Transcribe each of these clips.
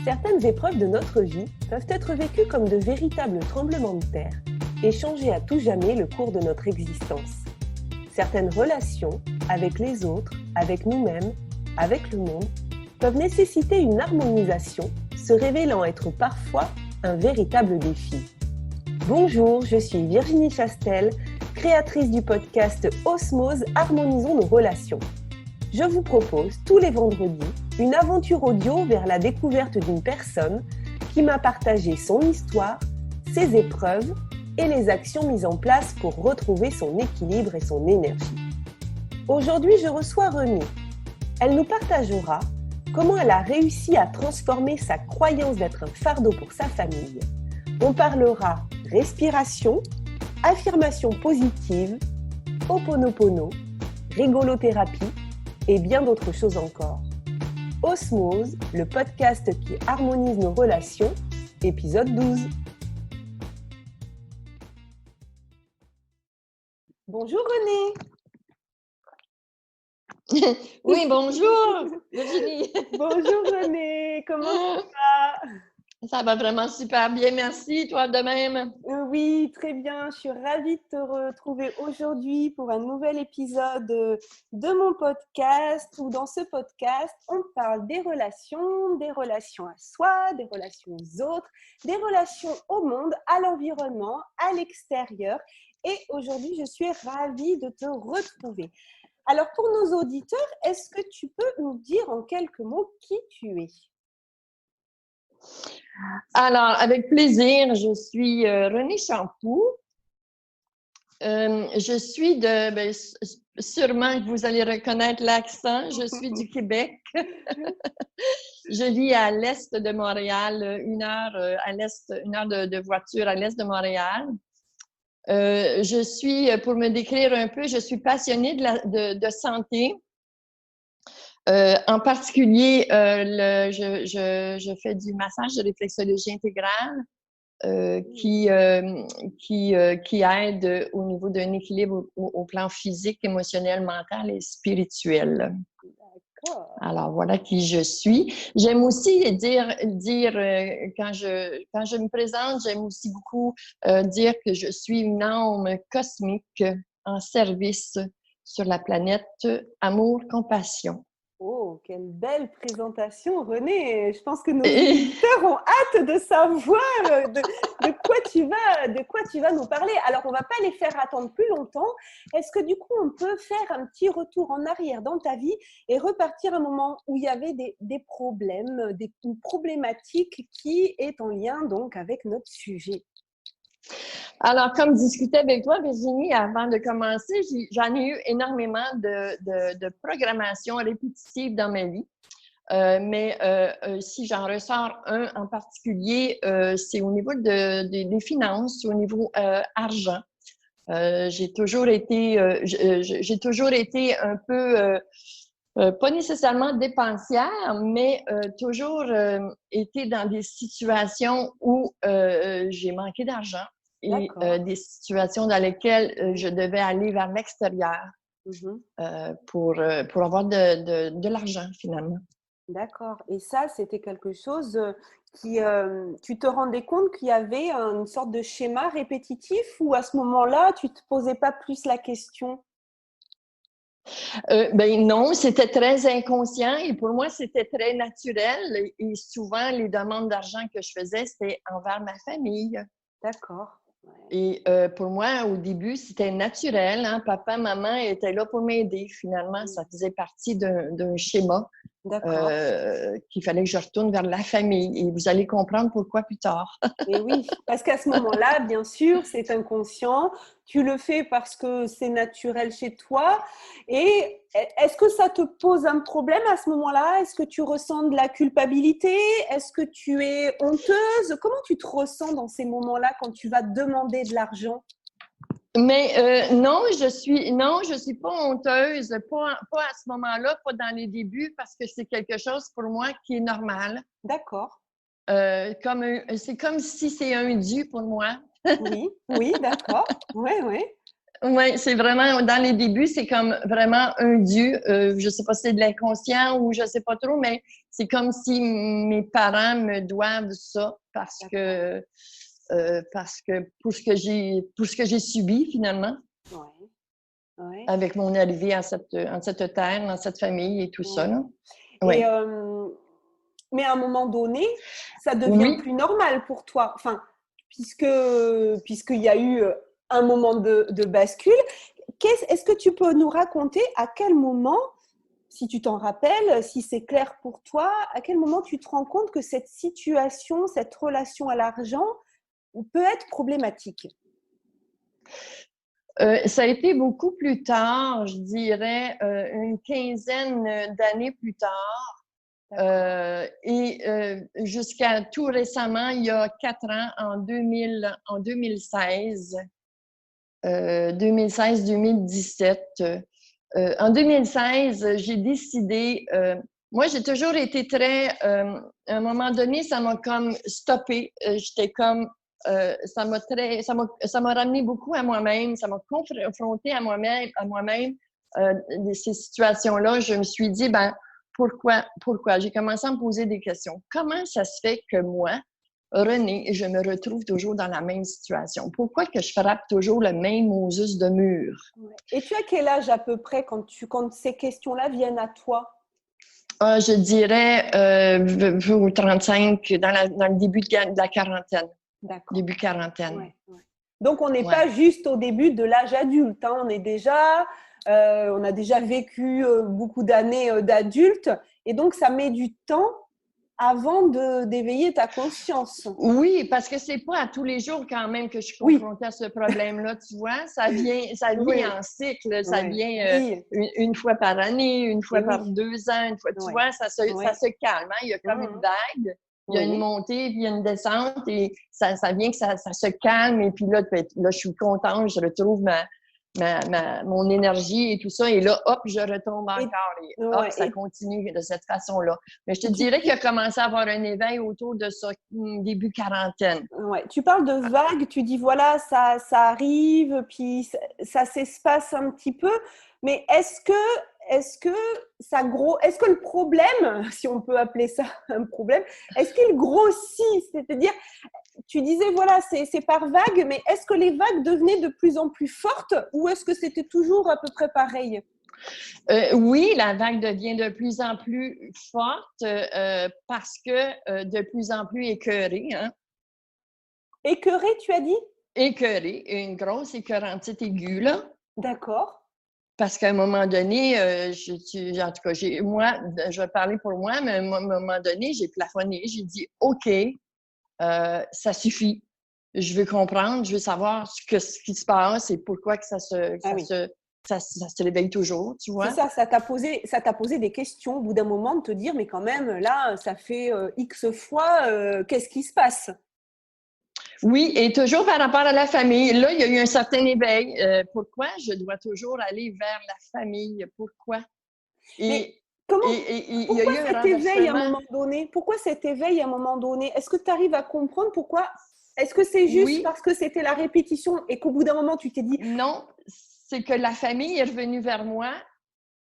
Certaines épreuves de notre vie peuvent être vécues comme de véritables tremblements de terre et changer à tout jamais le cours de notre existence. Certaines relations, avec les autres, avec nous-mêmes, avec le monde, peuvent nécessiter une harmonisation, se révélant être parfois un véritable défi. Bonjour, je suis Virginie Chastel, créatrice du podcast Osmose, harmonisons nos relations. Je vous propose tous les vendredis une aventure audio vers la découverte d'une personne qui m'a partagé son histoire, ses épreuves et les actions mises en place pour retrouver son équilibre et son énergie. Aujourd'hui, je reçois Renée. Elle nous partagera comment elle a réussi à transformer sa croyance d'être un fardeau pour sa famille. On parlera respiration, affirmation positive, Ho'oponopono, rigolothérapie et bien d'autres choses encore. Osmose, le podcast qui harmonise nos relations, épisode 12. Bonjour Renée. Oui, bonjour Virginie. Bonjour Renée, comment ça va? Ça va vraiment super bien, merci. Toi de même? Oui, très bien. Je suis ravie de te retrouver aujourd'hui pour un nouvel épisode de mon podcast où dans ce podcast, on parle des relations à soi, des relations aux autres, des relations au monde, à l'environnement, à l'extérieur. Et aujourd'hui, je suis ravie de te retrouver. Alors, pour nos auditeurs, est-ce que tu peux nous dire en quelques mots qui tu es? Alors, avec plaisir, je suis Renée Champoux. Je suis sûrement que vous allez reconnaître l'accent, je suis du Québec. Je vis à l'est de Montréal, une heure de voiture à l'est de Montréal. Je suis, pour me décrire un peu, je suis passionnée de santé. En particulier, je fais du massage de réflexologie intégrale qui aide au niveau d'un équilibre au plan physique, émotionnel, mental et spirituel. D'accord. Alors, voilà qui je suis. J'aime aussi dire quand je me présente, j'aime aussi beaucoup dire que je suis une âme cosmique en service sur la planète Amour, Compassion. Oh, quelle belle présentation, Renée. Je pense que nos auditeurs ont hâte de savoir de quoi tu vas nous parler. Alors, on ne va pas les faire attendre plus longtemps. Est-ce que du coup, on peut faire un petit retour en arrière dans ta vie et repartir à un moment où il y avait des problèmes, une problématique qui est en lien donc avec notre sujet? Alors, comme discutais avec toi, Virginie, avant de commencer, j'en ai eu énormément de programmation répétitive dans ma vie. Mais si j'en ressors un en particulier, c'est au niveau des finances, au niveau argent. J'ai toujours été un peu, pas nécessairement dépensière, mais toujours été dans des situations où j'ai manqué d'argent et des situations dans lesquelles je devais aller vers l'extérieur pour avoir de l'argent finalement. D'accord. Et ça, c'était quelque chose qui, tu te rendais compte qu'il y avait une sorte de schéma répétitif ou à ce moment-là, tu ne te posais pas plus la question? Ben non, c'était très inconscient et pour moi, c'était très naturel. Et souvent, les demandes d'argent que je faisais, c'était envers ma famille. D'accord. Ouais. Et pour moi, au début, c'était naturel. Hein? Papa, maman étaient là pour m'aider. Finalement, ça faisait partie d'un schéma qu'il fallait que je retourne vers la famille. Et vous allez comprendre pourquoi plus tard. Et oui, parce qu'à ce moment-là, bien sûr, c'est inconscient. Tu le fais parce que c'est naturel chez toi. Et est-ce que ça te pose un problème à ce moment-là? Est-ce que tu ressens de la culpabilité? Est-ce que tu es honteuse? Comment tu te ressens dans ces moments-là quand tu vas demander de l'argent? Mais non, je suis pas honteuse, pas à ce moment-là, pas dans les débuts, parce que c'est quelque chose pour moi qui est normal. D'accord. C'est comme si c'est un dû pour moi. Oui, d'accord. Oui, oui. Oui, c'est vraiment, dans les débuts, c'est comme vraiment un dû. Je sais pas si c'est de l'inconscient ou je sais pas trop, mais c'est comme si mes parents me doivent ça parce que pour ce que j'ai subi finalement, Ouais, ouais. avec mon arrivée en cette terre, dans cette famille et tout ça, Ouais. là. Et, Oui. mais à un moment donné, ça devient Oui. plus normal pour toi. Enfin, puisqu'il y a eu un moment de bascule. Est-ce que tu peux nous raconter à quel moment, si tu t'en rappelles, si c'est clair pour toi, à quel moment tu te rends compte que cette situation, cette relation à l'argent peut être problématique? Ça a été beaucoup plus tard, je dirais une quinzaine d'années plus tard. Jusqu'à tout récemment, il y a 4 ans, en 2016, 2016-2017. En 2016, j'ai décidé, moi j'ai toujours été à un moment donné, ça m'a comme stoppé. J'étais comme, ça m'a ramené beaucoup à moi-même, ça m'a confronté à moi-même, ces situations-là. Je me suis dit, ben, pourquoi? J'ai commencé à me poser des questions. Comment ça se fait que moi, Renée, je me retrouve toujours dans la même situation? Pourquoi que je frappe toujours le même Moses de mur? Ouais. Et tu as quel âge à peu près quand ces questions-là viennent à toi? Je dirais 35, dans le début de la quarantaine. D'accord. Début quarantaine. Ouais, ouais. Donc, on n'est Ouais. pas juste au début de l'âge adulte, hein. On a déjà vécu beaucoup d'années d'adulte. Et donc, ça met du temps avant d'éveiller ta conscience. Oui, parce que c'est pas à tous les jours quand même que je suis Oui, confrontée à ce problème-là, tu vois. Ça oui, vient en cycle, ça ouais. vient Oui, une fois par année, une fois et par oui, 2 ans, une fois, tu ouais, vois, ça ouais. se calme, hein. Il y a comme une Mhm. vague, il y a une Oui, montée, puis il y a une descente, et ça vient que ça se calme, et puis là, je suis contente, je retrouve mon énergie et tout ça, et là, hop, je retombe et, encore, et hop, ouais, ça continue de cette façon-là. Mais je te tu, dirais qu'il a commencé à avoir un éveil autour de ça, début quarantaine. ouais, tu parles de vagues, tu dis voilà, ça arrive, puis ça s'espace un petit peu, mais est-ce que le problème, si on peut appeler ça un problème, est-ce qu'il grossit? C'est-à-dire, tu disais voilà, c'est par vagues, mais est-ce que les vagues devenaient de plus en plus fortes ou est-ce que c'était toujours à peu près pareil? Oui, la vague devient de plus en plus forte parce que de plus en plus écœurée, hein? Écœuré, tu as dit? Écœurée, une grosse écœurantite aiguë, là. D'accord. Parce qu'à un moment donné, en tout cas, moi, je vais parler pour moi, mais à un moment donné, j'ai plafonné. J'ai dit, OK, ça suffit. Je veux comprendre, je veux savoir ce qui se passe et pourquoi que Ah oui. ça se réveille toujours, tu C'est vois. ça, ça t'a posé des questions au bout d'un moment de te dire, mais quand même, là, ça fait X fois, qu'est-ce qui se passe? Oui, et toujours par rapport à la famille. Là, il y a eu un certain éveil. Pourquoi je dois toujours aller vers la famille? Pourquoi? Mais Et, comment, il y a pourquoi eu un cet éveil à un renversement. moment donné? Pourquoi cet éveil à un moment donné? Est-ce que tu arrives à comprendre pourquoi? Est-ce que c'est juste Oui, parce que c'était la répétition et qu'au bout d'un moment, tu t'es dit, non, c'est que la famille est revenue vers moi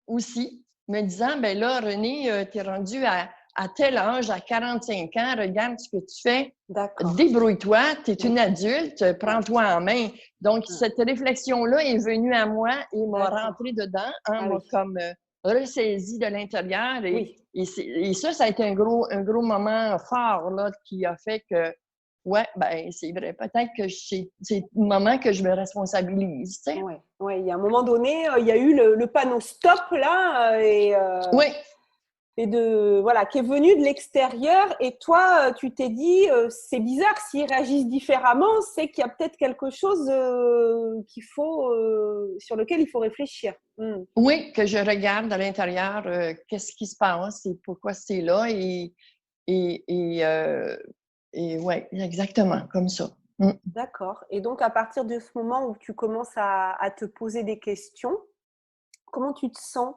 aussi, me disant, ben là, René, tu es rendu à tel âge, à 45 ans, regarde ce que tu fais, d'accord, débrouille-toi, tu es oui, une adulte, ouais, prends-toi en main. Donc, ouais, cette réflexion-là est venue à moi et m'a d'accord, rentré dedans, hein, ah m'a oui, comme ressaisi de l'intérieur. oui. Et ça a été un gros moment fort là, qui a fait que, ouais, ben c'est vrai, peut-être que c'est le moment que je me responsabilise, tu sais. Ouais, ouais, il y a un moment donné, il y a eu le panneau stop là, Oui, voilà, qui est venu de l'extérieur et toi, tu t'es dit, c'est bizarre, s'ils réagissent différemment, c'est qu'il y a peut-être quelque chose sur lequel il faut réfléchir. Mm. oui, que je regarde à l'intérieur, qu'est-ce qui se passe et pourquoi c'est là et, et, euh, et ouais, exactement, comme ça. Mm. D'accord. Et donc, à partir de ce moment où tu commences à te poser des questions, comment tu te sens?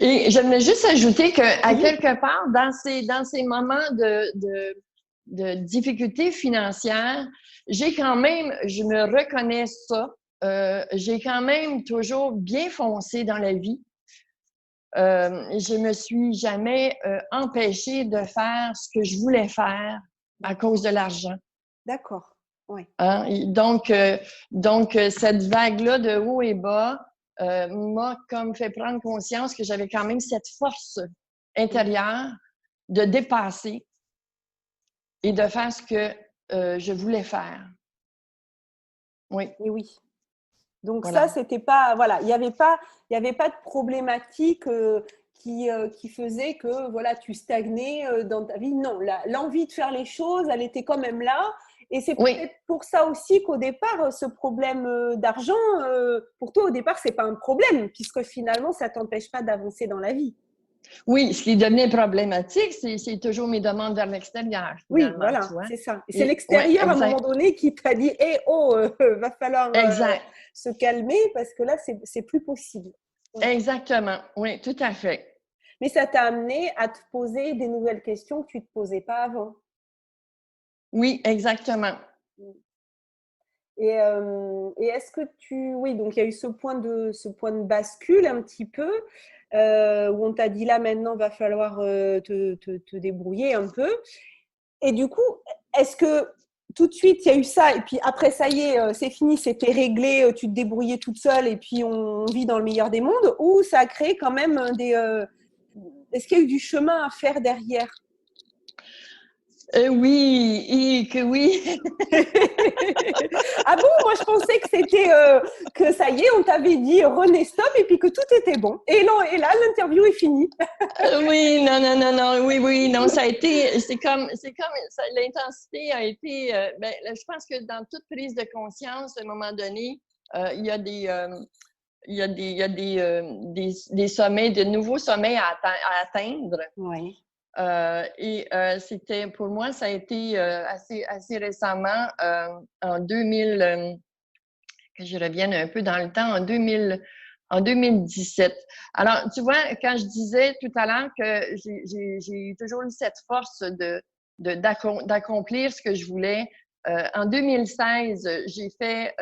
Et j'aimerais juste ajouter qu'à Oui, quelque part, dans ces moments de difficultés financières, je me reconnais ça. j'ai quand même toujours bien foncé dans la vie. Je me suis jamais empêchée de faire ce que je voulais faire à cause de l'argent. D'accord, oui. Hein? Donc, cette vague-là de haut et bas m'a comme fait prendre conscience que j'avais quand même cette force intérieure de dépasser et de faire ce que je voulais faire. Oui. Et oui. Donc Voilà. ça, c'était pas, voilà, il n'y avait pas de problématique qui faisait que voilà, tu stagnais dans ta vie. Non, l'envie de faire les choses, elle était quand même là. Et c'est peut-être pour ça aussi qu'au départ, ce problème d'argent, pour toi, au départ, c'est pas un problème, puisque finalement, ça t'empêche pas d'avancer dans la vie. Oui, ce qui devenait problématique, c'est toujours mes demandes vers l'extérieur. Oui, voilà, c'est ça. Et c'est l'extérieur, à un moment donné, qui t'a dit « Eh oh, va falloir se calmer parce que là, c'est plus possible. » Exactement, oui, tout à fait. Mais ça t'a amené à te poser des nouvelles questions que tu ne te posais pas avant. Oui, exactement. Et est-ce que oui, donc il y a eu ce point de bascule un petit peu, où on t'a dit là maintenant, va falloir te débrouiller un peu. Et du coup, est-ce que tout de suite, il y a eu ça, et puis après, ça y est, c'est fini, c'était réglé, tu te débrouillais toute seule, et puis on vit dans le meilleur des mondes, ou ça a créé quand même est-ce qu'il y a eu du chemin à faire derrière? Oui, et que oui. Ah bon, moi je pensais que c'était que ça y est, on t'avait dit René stop et puis que tout était bon. Et là, l'interview est finie. Oui, non, oui, non, ça a été, c'est comme l'intensité a été, je pense que dans toute prise de conscience, à un moment donné, il y a des sommets, de nouveaux sommets à atteindre. Oui. C'était, pour moi, ça a été assez récemment, en 2000, que je revienne un peu dans le temps, en 2017. Alors, tu vois, quand je disais tout à l'heure que j'ai toujours eu cette force d'accomplir ce que je voulais, en 2016, j'ai fait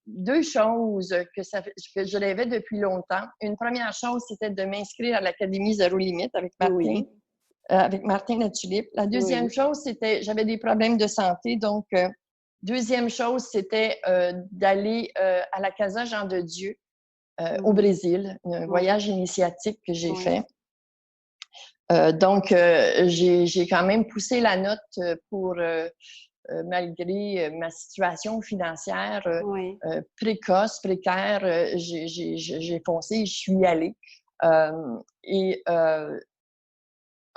deux choses que je rêvais depuis longtemps. Une première chose, c'était de m'inscrire à l'Académie Zéro Limite avec Martin. Oui. Avec Martin Latulippe. La deuxième chose, c'était, j'avais des problèmes de santé, donc deuxième chose, c'était d'aller à la Casa Jean de Dieu au Brésil, un voyage initiatique que j'ai fait. Donc, j'ai quand même poussé la note pour, malgré ma situation financière précoce, précaire, j'ai foncé, je suis allée.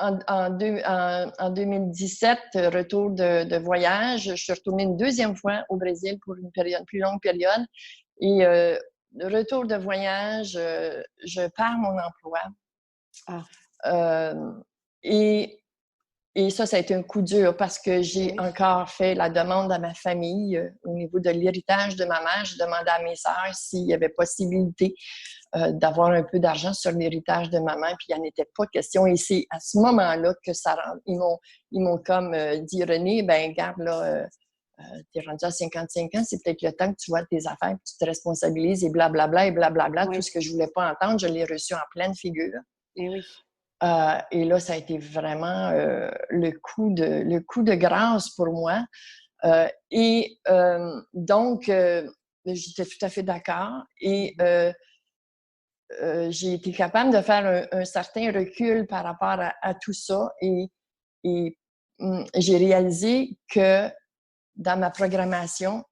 En 2017, retour de voyage, je suis retournée une deuxième fois au Brésil pour une plus longue période. Et retour de voyage, je perds mon emploi. Et ça a été un coup dur parce que j'ai encore fait la demande à ma famille au niveau de l'héritage de ma mère. J'ai demandé à mes sœurs s'il y avait possibilité d'avoir un peu d'argent sur l'héritage de ma mère, puis il n'y en était pas question. Et c'est à ce moment-là que ils m'ont comme dit, René, ben garde là, t'es rendu à 55 ans, c'est peut-être le temps que tu vois tes affaires, que tu te responsabilises et blablabla et blablabla. Tout ce que je voulais pas entendre, je l'ai reçu en pleine figure. Et oui. Et là, ça a été vraiment le coup de grâce pour moi. Donc, j'étais tout à fait d'accord. Et j'ai été capable de faire un certain recul par rapport à tout ça. Et j'ai réalisé que dans ma programmation,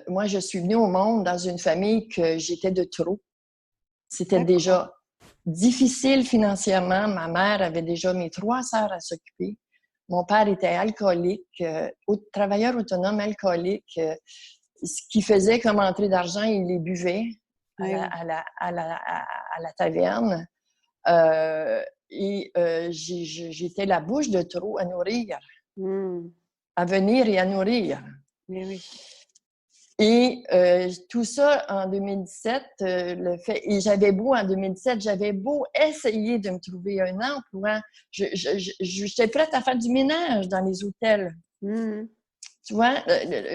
moi, je suis venue au monde dans une famille que j'étais de trop. C'était déjà difficile financièrement. Ma mère avait déjà mes 3 sœurs à s'occuper. Mon père était alcoolique, travailleur autonome alcoolique, ce qui faisait comme entrée d'argent, il les buvait à la taverne. J'étais la bouche de trop à nourrir, à venir et à nourrir. Oui. Et tout ça en 2017, et j'avais beau essayer de me trouver un emploi, j'étais prête à faire du ménage dans les hôtels. Tu vois,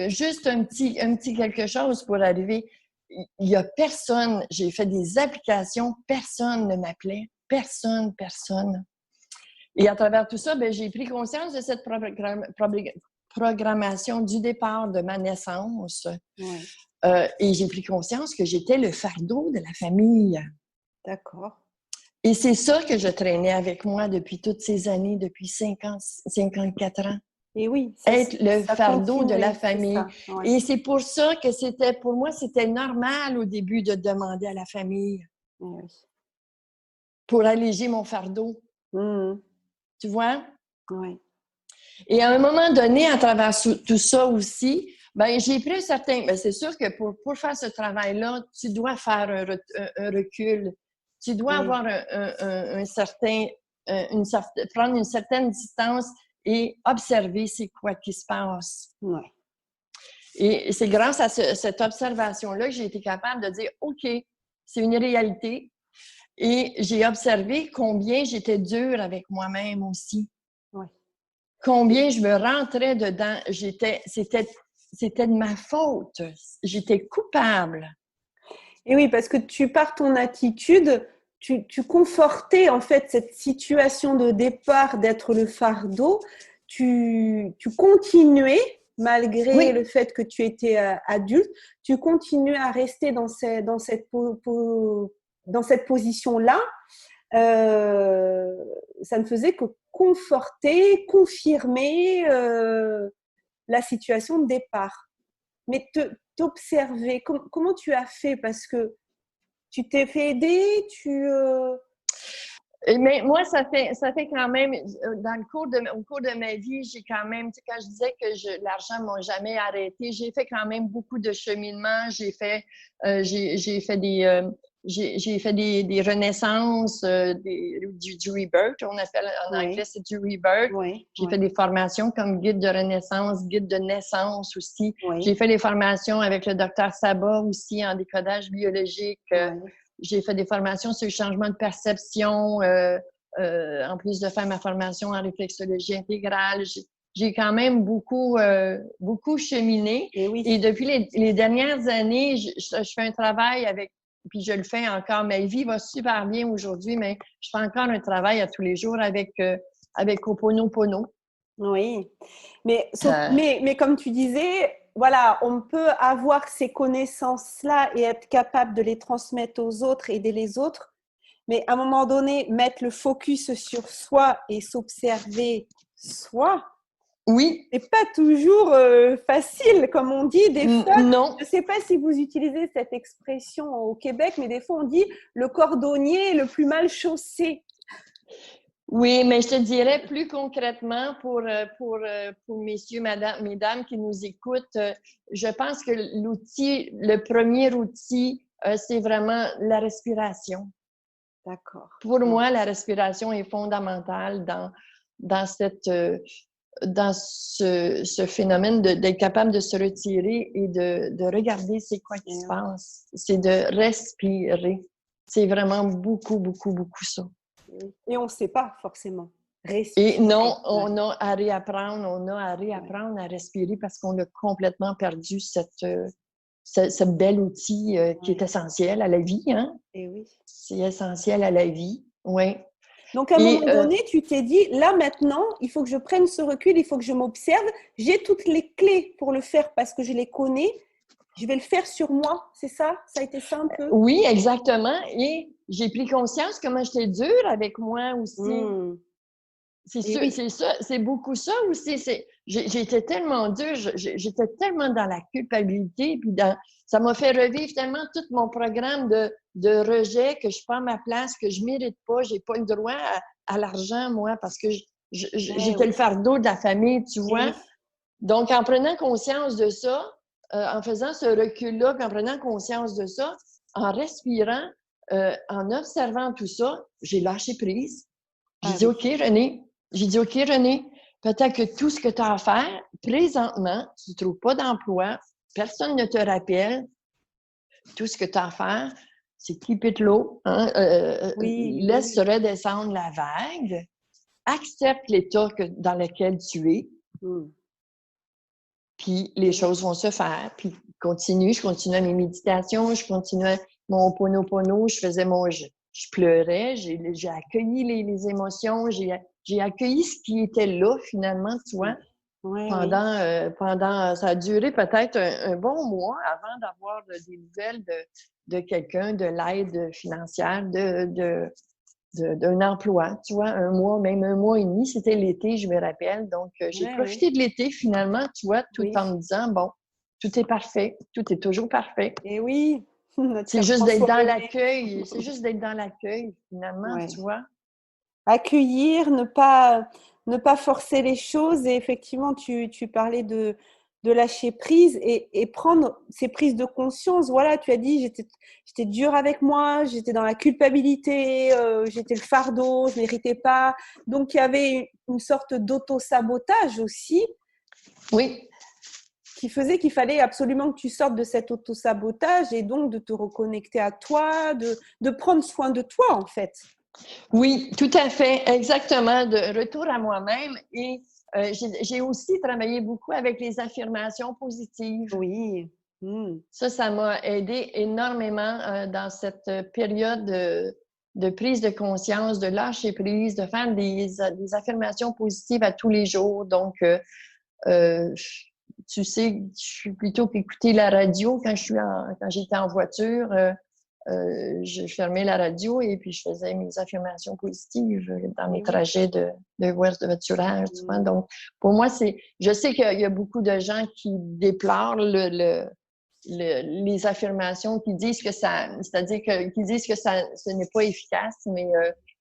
juste un petit quelque chose pour arriver. Il n'y a personne, j'ai fait des applications, personne ne m'appelait. Personne. Et à travers tout ça, j'ai pris conscience de cette programmation du départ de ma naissance. Ouais. Et j'ai pris conscience que j'étais le fardeau de la famille. D'accord. Et c'est ça que je traînais avec moi depuis toutes ces années, depuis 54 ans. Et oui, Être le fardeau de la continue, famille. c'est ça, ouais. Et c'est pour ça que pour moi, c'était normal au début de demander à la famille Oui. pour alléger mon fardeau. Mmh. Tu vois? Oui. Et à un moment donné, à travers tout ça aussi, j'ai pris c'est sûr que pour faire ce travail-là, tu dois faire un recul. Tu dois Oui. avoir prendre une certaine distance et observer c'est quoi qui se passe. Ouais. Et c'est grâce à cette observation-là que j'ai été capable de dire, OK, c'est une réalité. Et j'ai observé combien j'étais dure avec moi-même aussi. Ouais. Combien je me rentrais dedans. C'était de ma faute. J'étais coupable. Et oui, parce que par ton attitude, tu confortais en fait cette situation de départ d'être le fardeau. Tu continuais, malgré le fait que tu étais adulte, tu continuais à rester dans cette position-là. Ça ne faisait que conforter, confirmer la situation de départ. Mais t'observer, comment tu as fait? Parce que tu t'es fait aider, Mais moi, ça fait quand même, au cours de ma vie, j'ai quand même, tu sais, quand je disais que l'argent ne m'a jamais arrêté, j'ai fait quand même beaucoup de cheminement. J'ai fait des renaissances, du rebirth, on appelle en anglais, c'est du rebirth. Oui. J'ai fait des formations comme guide de renaissance, guide de naissance aussi. Oui. J'ai fait des formations avec le docteur Sabat aussi en décodage biologique. J'ai fait des formations sur le changement de perception, en plus de faire ma formation en réflexologie intégrale. J'ai quand même beaucoup cheminé. Et depuis les dernières années, je fais un travail puis je le fais encore. Ma vie va super bien aujourd'hui, mais je fais encore un travail à tous les jours avec Ho'oponopono. Oui, mais comme tu disais, voilà, on peut avoir ces connaissances-là et être capable de les transmettre aux autres, aider les autres, mais à un moment donné, mettre le focus sur soi et s'observer soi, oui, c'est pas toujours facile, comme on dit. Des fois, non. je sais pas si vous utilisez cette expression au Québec, mais des fois on dit le cordonnier est le plus mal chaussé. Oui, mais je te dirais plus concrètement pour messieurs, mesdames qui nous écoutent, je pense que le premier outil, c'est vraiment la respiration. D'accord. Pour moi, la respiration est fondamentale dans ce phénomène d'être capable de se retirer et de regarder c'est quoi qui se passe. C'est de respirer. C'est vraiment beaucoup, beaucoup, beaucoup ça. Et on ne sait pas forcément respirer. Et non, on a à réapprendre à respirer parce qu'on a complètement perdu ce bel outil qui est essentiel à la vie. Hein? Et oui. C'est essentiel à la vie, oui. Donc, à un moment donné, tu t'es dit, là, maintenant, il faut que je prenne ce recul, il faut que je m'observe. J'ai toutes les clés pour le faire parce que je les connais. Je vais le faire sur moi, c'est ça? Ça a été ça un peu? Oui, exactement. Et j'ai pris conscience comment j'étais dure avec moi aussi. C'est sûr, c'est ça, c'est beaucoup ça aussi. J'étais tellement dure, j'étais tellement dans la culpabilité, puis ça m'a fait revivre tellement tout mon programme de rejet, que je prends ma place, que je mérite pas, j'ai pas le droit à l'argent, moi, parce que j'étais le fardeau de la famille, tu vois. Donc, en prenant conscience de ça, en faisant ce recul-là, puis en prenant conscience de ça, en respirant, en observant tout ça, j'ai lâché prise. J'ai dit, OK, René, peut-être que tout ce que tu as à faire, présentement, tu ne trouves pas d'emploi, personne ne te rappelle. Tout ce que tu as à faire, c'est keep it low. Hein? Laisse redescendre la vague. Accepte l'état dans lequel tu es. puis les choses vont se faire. Puis je continuais mes méditations, je continuais mon Ho'oponopono, je pleurais, j'ai accueilli les émotions, j'ai accueilli ce qui était là, finalement, tu vois. Oui, Ça a duré peut-être un bon mois avant d'avoir des nouvelles de quelqu'un, de l'aide financière, d'un emploi, tu vois, même un mois et demi, c'était l'été, je me rappelle. Donc, j'ai profité de l'été, finalement, tu vois, tout en me disant, bon, tout est parfait, tout est toujours parfait. Et oui, c'est juste d'être dans l'accueil, finalement, tu vois. Accueillir, ne pas forcer les choses. Et effectivement, tu parlais de lâcher prise et prendre ces prises de conscience. Voilà, tu as dit, j'étais dure avec moi, j'étais dans la culpabilité, j'étais le fardeau, je méritais pas. Donc, il y avait une sorte d'auto-sabotage aussi. Oui. Qui faisait qu'il fallait absolument que tu sortes de cet auto-sabotage et donc de te reconnecter à toi, de prendre soin de toi, en fait. Oui, tout à fait, exactement, de retour à moi-même. Et j'ai aussi travaillé beaucoup avec les affirmations positives. Oui. Ça m'a aidé énormément dans cette période de prise de conscience, de lâcher prise, de faire des affirmations positives à tous les jours. Donc, tu sais, je suis plutôt qu'écouter la radio quand j'étais en voiture. Je fermais la radio et puis je faisais mes affirmations positives dans mes trajets de voiturage. Tu vois? Donc, pour moi, je sais qu'il y a beaucoup de gens qui déplorent les affirmations, qui disent que qui disent que ce n'est pas efficace, mais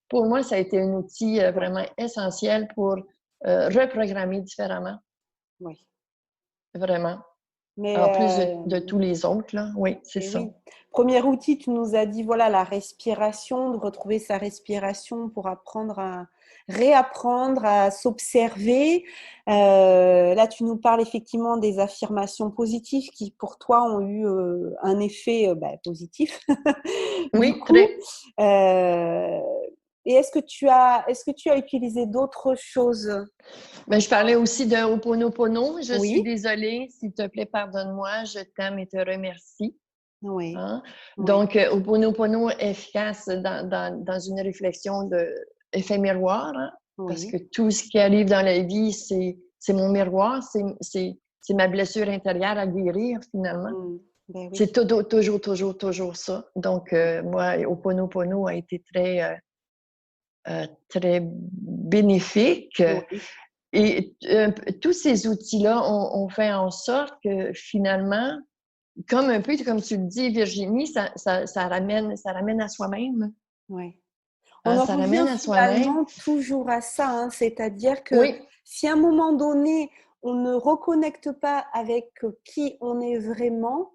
pour moi, ça a été un outil vraiment essentiel pour reprogrammer différemment. Oui. Vraiment. Mais en plus de tous les autres, là. Oui, c'est ça. Oui. Premier outil, tu nous as dit, voilà, la respiration, de retrouver sa respiration pour réapprendre à s'observer. Là, tu nous parles effectivement des affirmations positives qui, pour toi, ont eu un effet positif. Oui, du coup, et est-ce que tu as utilisé d'autres choses? Ben, je parlais aussi de Ho'oponopono. Je suis désolée, s'il te plaît, pardonne-moi, je t'aime et te remercie. Oui. Hein? Donc, Ho'oponopono efficace dans une réflexion d'effet miroir, hein? Parce que tout ce qui arrive dans la vie, c'est mon miroir, c'est ma blessure intérieure à guérir, finalement. Ben oui. C'est toujours ça. Donc, moi, Ho'oponopono a été très bénéfique. Oui. Et tous ces outils-là ont fait en sorte que finalement, un peu comme tu le dis, Virginie, ça ramène à soi-même. Oui. On en revient finalement toujours à ça, hein, c'est-à-dire que si à un moment donné, on ne reconnecte pas avec qui on est vraiment,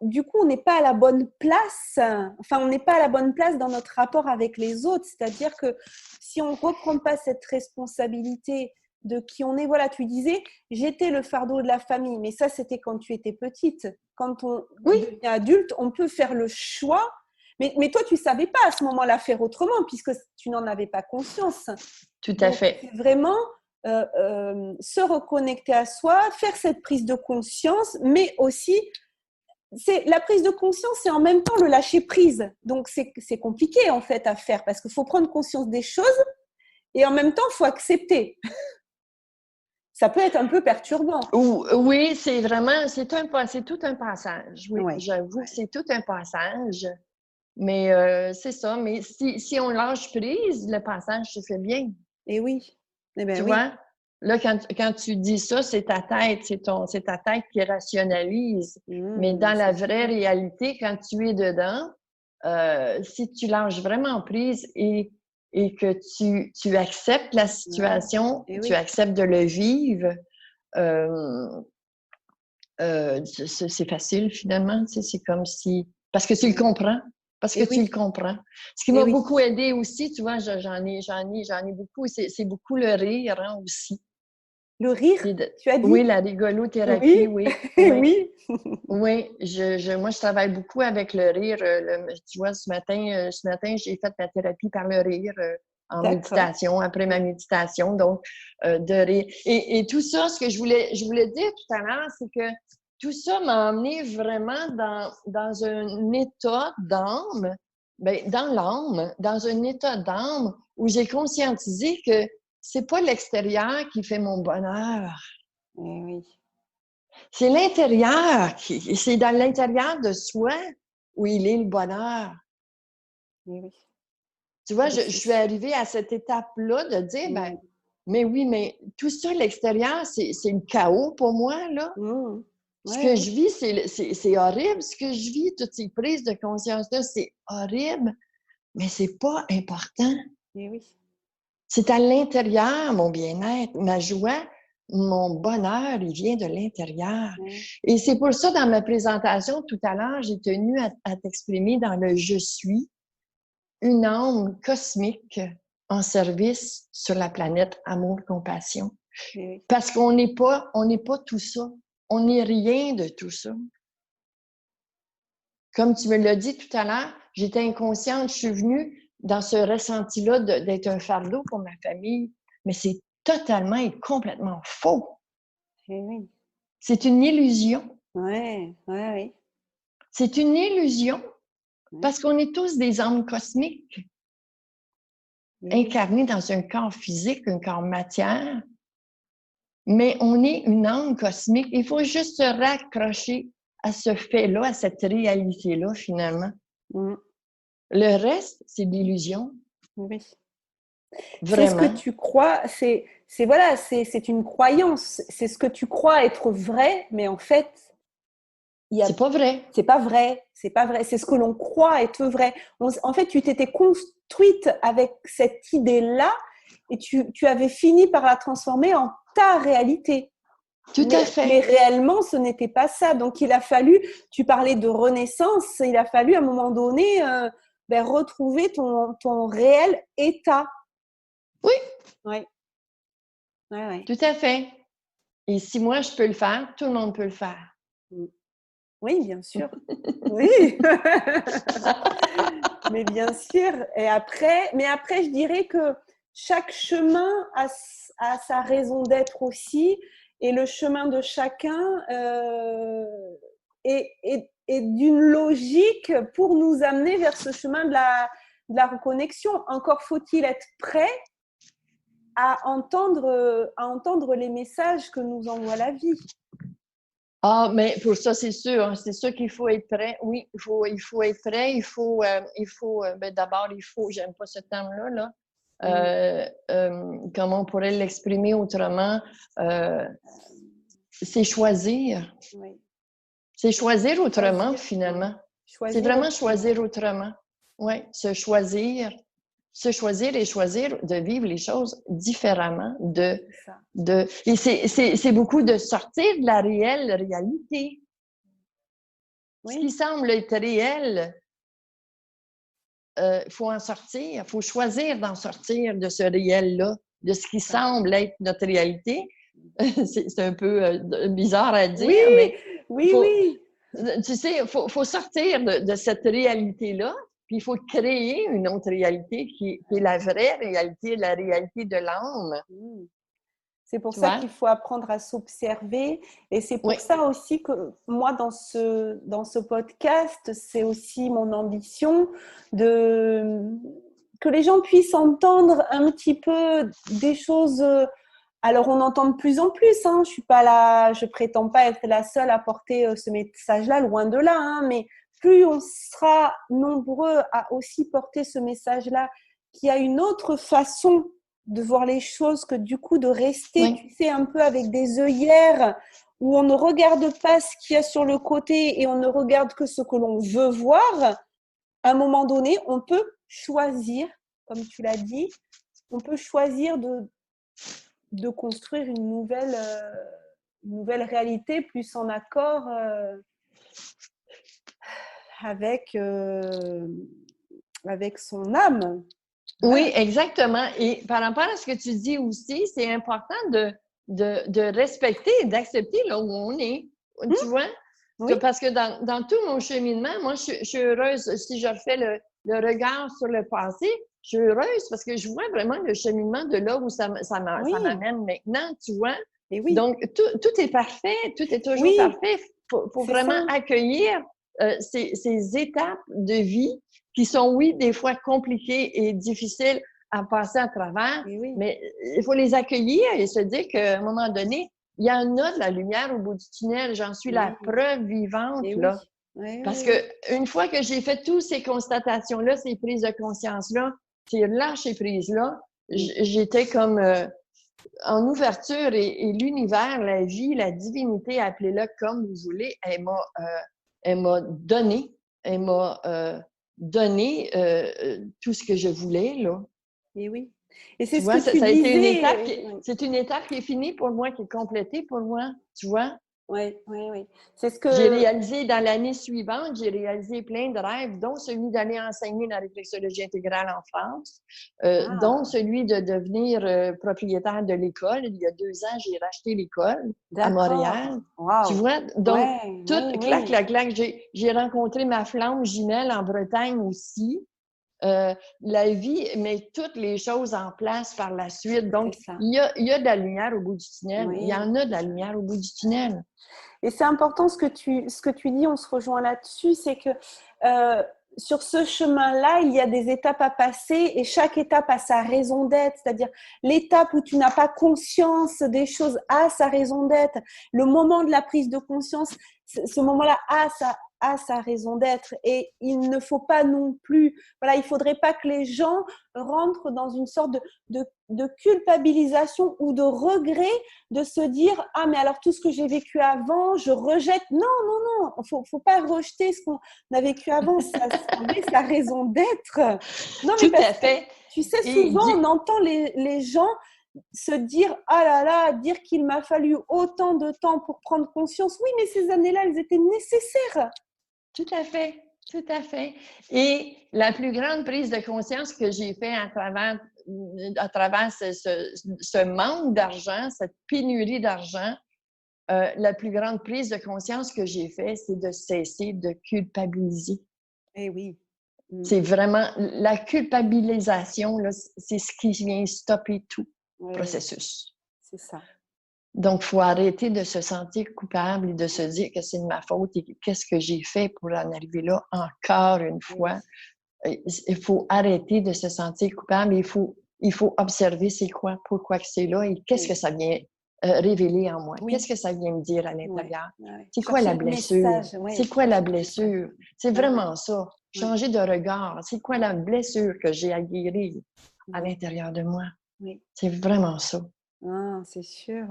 du coup, on n'est pas à la bonne place. Enfin, on n'est pas à la bonne place dans notre rapport avec les autres. C'est-à-dire que si on ne reprend pas cette responsabilité de qui on est, voilà, tu disais, j'étais le fardeau de la famille, mais ça, c'était quand tu étais petite. Quand on devient adulte, on peut faire le choix. Mais toi, tu ne savais pas à ce moment-là faire autrement puisque tu n'en avais pas conscience. Tout à fait. C'est vraiment se reconnecter à soi, faire cette prise de conscience, mais aussi, la prise de conscience, c'est en même temps le lâcher prise. Donc, c'est compliqué en fait à faire parce qu'il faut prendre conscience des choses et en même temps, il faut accepter. Ça peut être un peu perturbant. Oui, c'est tout un passage. Oui, j'avoue que c'est tout un passage. Mais c'est ça. Mais si on lâche prise, le passage se fait bien. Et oui. Tu vois? Là, quand tu dis ça, c'est ta tête, c'est ta tête qui rationalise. Mais dans la vraie réalité, quand tu es dedans, si tu lâches vraiment prise et que tu acceptes la situation, tu acceptes de le vivre, c'est facile finalement. C'est comme si... Parce que tu le comprends. Parce que tu le comprends. Ce qui m'a beaucoup aidé aussi, tu vois, j'en ai beaucoup, c'est beaucoup le rire, hein, aussi. Le rire, tu as dit? Oui, la rigolothérapie, oui. Oui. Oui, moi, je travaille beaucoup avec le rire. Tu vois, ce matin, j'ai fait ma thérapie par le rire. en méditation, après ma méditation. Donc, et tout ça, ce que je voulais dire tout à l'heure, c'est que tout ça m'a emmené vraiment dans un état d'âme, dans l'âme, dans un état d'âme où j'ai conscientisé que c'est pas l'extérieur qui fait mon bonheur. Oui. C'est l'intérieur, c'est dans l'intérieur de soi où il est le bonheur. Oui. Tu vois, je suis arrivée à cette étape-là de dire, mais oui, mais tout ça, l'extérieur, c'est le chaos pour moi, là. Ce que je vis, c'est horrible. Ce que je vis, toutes ces prises de conscience-là, c'est horrible, mais c'est pas important. Oui. C'est à l'intérieur, mon bien-être, ma joie, mon bonheur, il vient de l'intérieur. Et c'est pour ça, dans ma présentation tout à l'heure, j'ai tenu à t'exprimer dans le « je suis », une âme cosmique en service sur la planète Amour-Compassion. Parce qu'on n'est pas tout ça. On n'est rien de tout ça. Comme tu me l'as dit tout à l'heure, j'étais inconsciente, je suis venue dans ce ressenti-là d'être un fardeau pour ma famille, mais c'est totalement et complètement faux. C'est une illusion. Oui. C'est une illusion parce qu'on est tous des âmes cosmiques incarnées dans un corps physique, un corps matière, mais on est une âme cosmique. Il faut juste se raccrocher à ce fait-là, à cette réalité-là, finalement. Le reste, c'est de l'illusion. Oui. Vraiment. C'est ce que tu crois, c'est une croyance. C'est ce que tu crois être vrai, mais en fait, c'est pas vrai. C'est pas vrai. C'est ce que l'on croit être vrai. En fait, tu t'étais construite avec cette idée-là et tu avais fini par la transformer en ta réalité. Tout à fait. Mais réellement, ce n'était pas ça. Donc, il a fallu, tu parlais de renaissance, il a fallu à un moment donné retrouver ton réel état. Oui. Tout à fait. Et si moi, je peux le faire, tout le monde peut le faire. Oui, bien sûr. Oui. Mais bien sûr. Mais après, je dirais que chaque chemin a sa raison d'être aussi. Et le chemin de chacun est d'une logique pour nous amener vers ce chemin de la reconnexion. Encore faut-il être prêt à entendre les messages que nous envoie la vie. Ah, mais pour ça, c'est sûr. C'est sûr qu'il faut être prêt. Oui, il faut être prêt. D'abord, j'aime pas ce terme-là, comment on pourrait l'exprimer autrement? C'est choisir. Oui. C'est choisir autrement, finalement. C'est vraiment choisir autrement. Oui, se choisir et choisir de vivre les choses différemment. Et c'est beaucoup de sortir de la réelle réalité. Ce qui semble être réel, il faut en sortir. Il faut choisir d'en sortir de ce réel-là, de ce qui semble être notre réalité. C'est un peu bizarre à dire, mais oui. Tu sais, il faut sortir de cette réalité-là, puis il faut créer une autre réalité qui est la vraie réalité, la réalité de l'âme. C'est pour ça qu'il faut apprendre à s'observer. Et c'est pour ça aussi que moi, dans ce podcast, c'est aussi mon ambition que les gens puissent entendre un petit peu des choses. Alors, on entend de plus en plus. Je suis pas là, je prétends pas être la seule à porter ce message-là, loin de là. Mais plus on sera nombreux à aussi porter ce message-là, qu'il y a une autre façon de voir les choses que du coup de rester, tu sais, un peu avec des œillères où on ne regarde pas ce qu'il y a sur le côté et on ne regarde que ce que l'on veut voir. À un moment donné, on peut choisir, comme tu l'as dit, on peut choisir de construire une nouvelle réalité plus en accord avec son âme. Oui, exactement. Et par rapport à ce que tu dis aussi, c'est important de respecter et d'accepter là où on est. Tu vois? Parce que dans tout mon cheminement, moi, je suis heureuse. Si je refais le regard sur le passé, suis heureuse parce que je vois vraiment le cheminement de là où ça m'amène maintenant, tu vois. Et oui. Donc, tout est parfait, tout est toujours Oui. parfait. Faut vraiment accueillir ces étapes de vie qui sont, oui, des fois compliquées et difficiles à passer à travers, mais il faut les accueillir et se dire qu'à un moment donné, il y en a de la lumière au bout du tunnel. J'en suis la preuve vivante, là. Parce que une fois que j'ai fait toutes ces constatations-là, ces prises de conscience-là, ces lâcher-prise-là, j'étais comme en ouverture et l'univers, la vie, la divinité, appelez-le comme vous voulez, elle m'a donné tout ce que je voulais, là. Et oui. Et c'est tu vois, ce que tu ça a disais. été une étape c'est une étape qui est finie pour moi, qui est complétée pour moi, tu vois. Oui. C'est ce que j'ai réalisé dans l'année suivante, j'ai réalisé plein de rêves, dont celui d'aller enseigner la réflexologie intégrale en France, dont celui de devenir propriétaire de l'école. Il y a 2 ans, j'ai racheté l'école à Montréal. Wow. Tu vois, donc clac. J'ai rencontré ma flamme jumelle en Bretagne aussi. La vie met toutes les choses en place par la suite. Donc, il y a de la lumière au bout du tunnel. Il y en a de la lumière au bout du tunnel. Et c'est important ce que tu dis, on se rejoint là-dessus, c'est que sur ce chemin-là, il y a des étapes à passer et chaque étape a sa raison d'être. C'est-à-dire l'étape où tu n'as pas conscience des choses a sa raison d'être. Le moment de la prise de conscience, ce moment-là a sa raison d'être. Et il ne faut pas non plus, il faudrait pas que les gens rentrent dans une sorte de culpabilisation ou de regret de se dire « Ah, mais alors tout ce que j'ai vécu avant, je rejette. » Non. Faut pas rejeter ce qu'on a vécu avant. Ça avait sa raison d'être. Non, mais tout à fait. Tu sais, souvent, on entend les gens se dire « Ah là là, dire qu'il m'a fallu autant de temps pour prendre conscience. » Oui, mais ces années-là, elles étaient nécessaires. Tout à fait. Et la plus grande prise de conscience que j'ai faite à travers ce manque d'argent, cette pénurie d'argent, la plus grande prise de conscience que j'ai faite, c'est de cesser de culpabiliser. Eh oui. C'est vraiment la culpabilisation, là, c'est ce qui vient stopper tout processus. C'est ça. Donc, il faut arrêter de se sentir coupable et de se dire que c'est de ma faute et qu'est-ce que j'ai fait pour en arriver là encore une fois. Il faut arrêter de se sentir coupable. Il faut observer c'est quoi, pourquoi que c'est là et qu'est-ce que ça vient révéler en moi. Qu'est-ce que ça vient me dire à l'intérieur. C'est quoi la blessure? C'est quoi la blessure? C'est vraiment ça. Changer de regard. C'est quoi la blessure que j'ai à guérir à l'intérieur de moi? C'est vraiment ça. Ah, c'est sûr.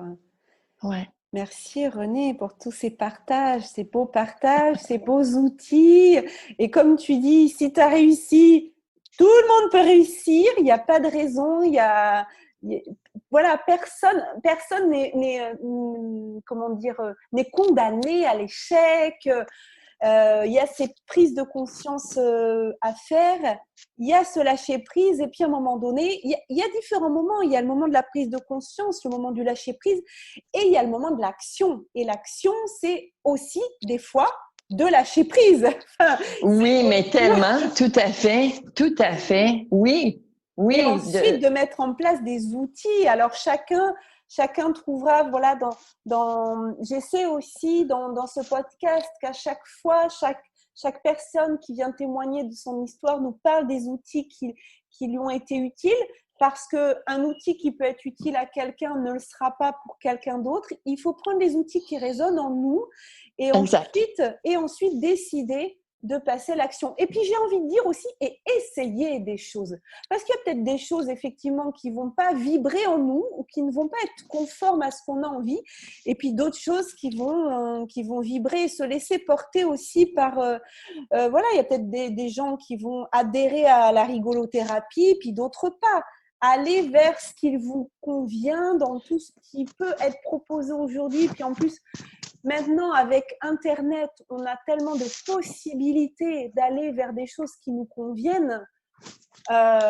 Ouais. Merci Renée pour tous ces partages, ces beaux partages, ces beaux outils. Et comme tu dis, si tu as réussi, tout le monde peut réussir. Il n'y a pas de raison. Voilà, personne n'est condamné à l'échec. Il y a ces prises de conscience à faire, il y a ce lâcher prise et puis à un moment donné, il y a différents moments. Il y a le moment de la prise de conscience, le moment du lâcher prise et il y a le moment de l'action. Et l'action, c'est aussi des fois de lâcher prise. Oui, mais tellement, tout à fait, oui. Et ensuite de mettre en place des outils. Alors chacun trouvera, voilà, j'essaie aussi dans ce podcast qu'à chaque fois, chaque personne qui vient témoigner de son histoire nous parle des outils qui lui ont été utiles, parce qu'un outil qui peut être utile à quelqu'un ne le sera pas pour quelqu'un d'autre. Il faut prendre les outils qui résonnent en nous et ensuite décider de passer à l'action. Et puis, j'ai envie de dire aussi, et essayer des choses. Parce qu'il y a peut-être des choses, effectivement, qui ne vont pas vibrer en nous ou qui ne vont pas être conformes à ce qu'on a envie. Et puis, d'autres choses qui vont vibrer et se laisser porter aussi par... voilà, il y a peut-être des gens qui vont adhérer à la rigolothérapie, puis d'autres pas. Aller vers ce qui vous convient dans tout ce qui peut être proposé aujourd'hui. Puis en plus, maintenant, avec Internet, on a tellement de possibilités d'aller vers des choses qui nous conviennent.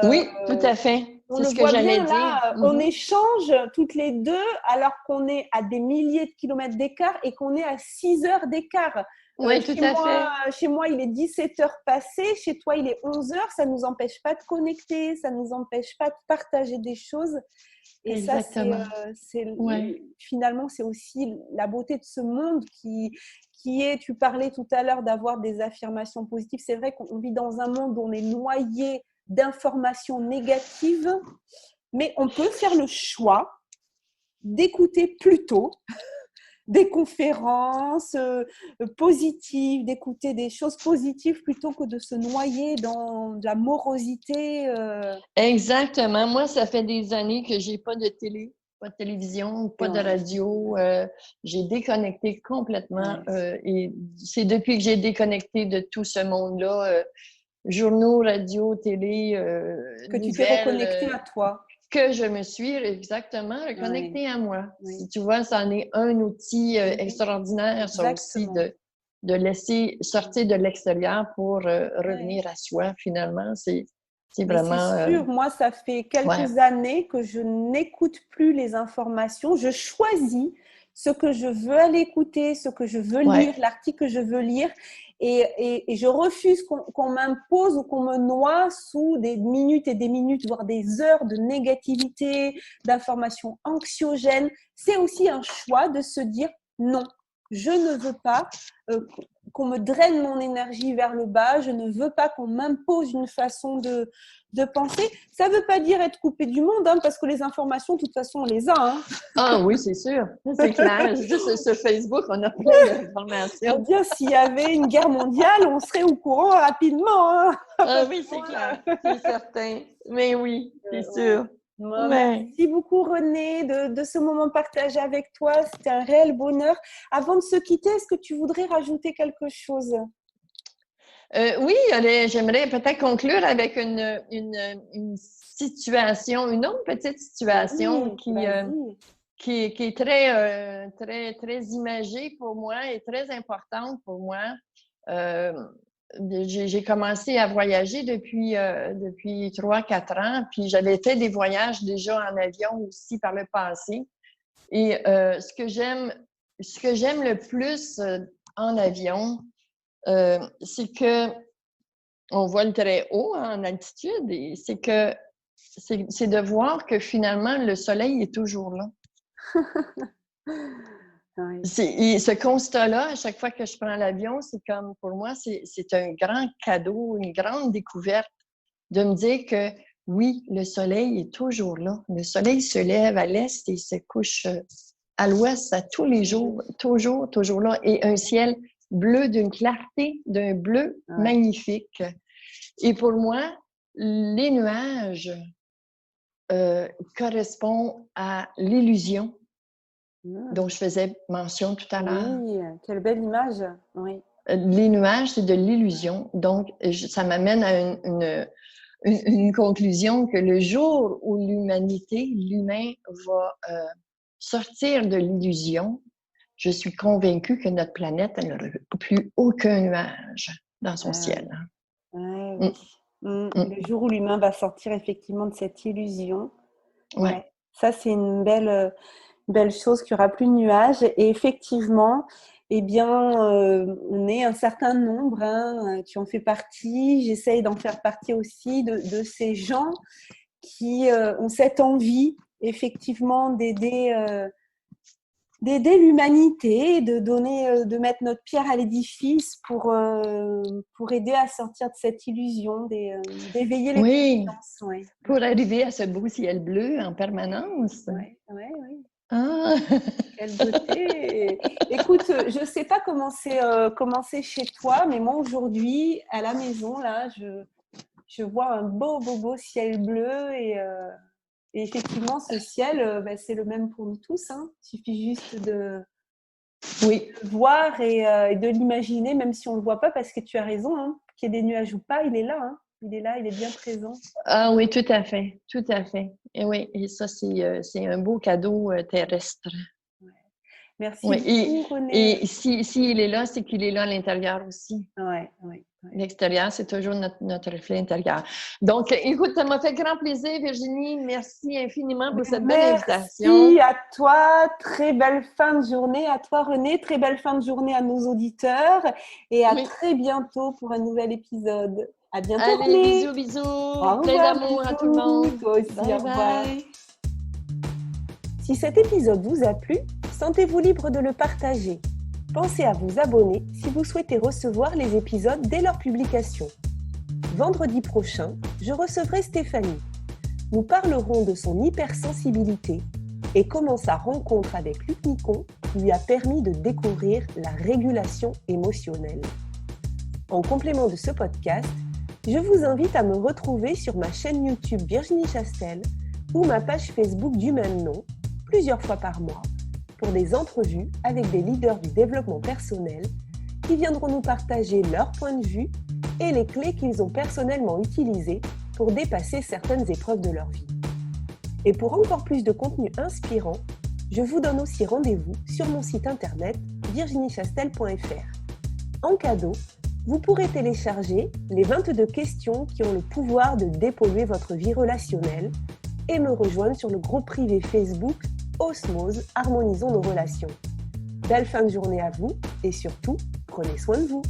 Oui, tout à fait. C'est ce que j'allais dire. Là, on échange toutes les deux alors qu'on est à des milliers de kilomètres d'écart et qu'on est à 6 heures d'écart. Oui, tout à fait. Chez moi, il est 17 heures passées. Chez toi, il est 11 heures. Ça ne nous empêche pas de connecter. Ça ne nous empêche pas de partager des choses. Et Exactement. Finalement, c'est aussi la beauté de ce monde qui est, tu parlais tout à l'heure d'avoir des affirmations positives. C'est vrai qu'on vit dans un monde où on est noyé d'informations négatives, mais on peut faire le choix d'écouter plutôt des conférences positives, d'écouter des choses positives plutôt que de se noyer dans de la morosité. Exactement. Moi, ça fait des années que j'ai pas de télé, pas de télévision, pas de radio. J'ai déconnecté complètement. Et c'est depuis que j'ai déconnecté de tout ce monde-là, journaux, radio, télé, que tu t'es nouvelles, reconnecté à toi. Que je me suis exactement reconnectée à moi. Si tu vois, ça en est un outil extraordinaire, ça aussi, de laisser sortir de l'extérieur pour revenir à soi, finalement. C'est vraiment... C'est sûr, moi, ça fait quelques années que je n'écoute plus les informations. Je choisis ce que je veux aller écouter, ce que je veux lire, l'article que je veux lire. Et je refuse qu'on m'impose ou qu'on me noie sous des minutes et des minutes, voire des heures de négativité, d'informations anxiogènes. C'est aussi un choix de se dire non, je ne veux pas qu'on me draine mon énergie vers le bas, je ne veux pas qu'on m'impose une façon de penser. Ça ne veut pas dire être coupé du monde, hein, parce que les informations, de toute façon, on les a. Hein. Ah oui, c'est sûr, c'est clair. Juste sur Facebook, on a plein d'informations. Bien, s'il y avait une guerre mondiale, on serait au courant rapidement. Hein. Ah oui, c'est clair, c'est certain. Mais oui, c'est sûr. Merci beaucoup Renée de ce moment partagé avec toi. C'était un réel bonheur. Avant de se quitter, est-ce que tu voudrais rajouter quelque chose? Oui, j'aimerais peut-être conclure avec une situation, une autre petite situation qui est très imagée pour moi et très importante pour moi. J'ai commencé à voyager depuis 3-4 ans, puis j'avais fait des voyages déjà en avion aussi par le passé. Et ce que j'aime le plus en avion, c'est que on vole très haut en altitude, et c'est de voir que finalement le soleil est toujours là. Et ce constat-là, à chaque fois que je prends l'avion, c'est comme, pour moi, c'est un grand cadeau, une grande découverte de me dire que oui, le soleil est toujours là. Le soleil se lève à l'est et se couche à l'ouest à tous les jours, toujours là. Et un ciel bleu d'une clarté, d'un bleu magnifique. Et pour moi, les nuages correspondent à l'illusion dont je faisais mention tout à l'heure. Oui, quelle belle image. Oui. Les nuages, c'est de l'illusion. Donc, ça m'amène à une conclusion que le jour où l'humain va sortir de l'illusion, je suis convaincue que notre planète n'aura plus aucun nuage dans son ciel. Oui. Le jour où l'humain va sortir effectivement de cette illusion. Ouais. Ça, c'est une belle chose, qu'il n'y aura plus de nuages. Et effectivement, eh bien, on est un certain nombre, hein, tu en fais partie, j'essaye d'en faire partie aussi, de ces gens qui ont cette envie, effectivement, d'aider l'humanité, de mettre notre pierre à l'édifice pour aider à sortir de cette illusion, d'éveiller les consciences. Oui, pour arriver à ce beau ciel bleu en permanence. Oui. Ah. Quelle beauté! Écoute, je ne sais pas comment c'est chez toi, mais moi aujourd'hui, à la maison, là, je vois un beau ciel bleu et effectivement, ce ciel, c'est le même pour nous tous. Hein. Il suffit juste de le voir et de l'imaginer, même si on ne le voit pas, parce que tu as raison, hein, qu'il y ait des nuages ou pas, il est là. Hein. Il est là, il est bien présent. Ah oui, tout à fait, tout à fait. Et oui, et ça, c'est un beau cadeau terrestre. Ouais. Merci beaucoup, Renée. Et s'il est là, c'est qu'il est là à l'intérieur aussi. Oui, L'extérieur, c'est toujours notre reflet intérieur. Donc, écoute, ça m'a fait grand plaisir, Virginie. Merci infiniment pour cette belle invitation. Merci à toi. Très belle fin de journée à toi, René. Très belle fin de journée à nos auditeurs. Et à très bientôt pour un nouvel épisode. À bientôt, Allez, René. bisous. Plein d'amour à tout le monde. Toi aussi, bye, au revoir. bye. Si cet épisode vous a plu, sentez-vous libre de le partager. Pensez à vous abonner si vous souhaitez recevoir les épisodes dès leur publication. Vendredi prochain, je recevrai Stéphanie. Nous parlerons de son hypersensibilité et comment sa rencontre avec Luc Nicon lui a permis de découvrir la régulation émotionnelle. En complément de ce podcast, je vous invite à me retrouver sur ma chaîne YouTube Virginie Chastel ou ma page Facebook du même nom, plusieurs fois par mois, pour des entrevues avec des leaders du développement personnel qui viendront nous partager leur point de vue et les clés qu'ils ont personnellement utilisées pour dépasser certaines épreuves de leur vie. Et pour encore plus de contenu inspirant, je vous donne aussi rendez-vous sur mon site internet virginiechastel.fr. En cadeau, vous pourrez télécharger les 22 questions qui ont le pouvoir de dépolluer votre vie relationnelle et me rejoindre sur le groupe privé Facebook Osmose, harmonisons nos relations. Belle fin de journée à vous et surtout, prenez soin de vous.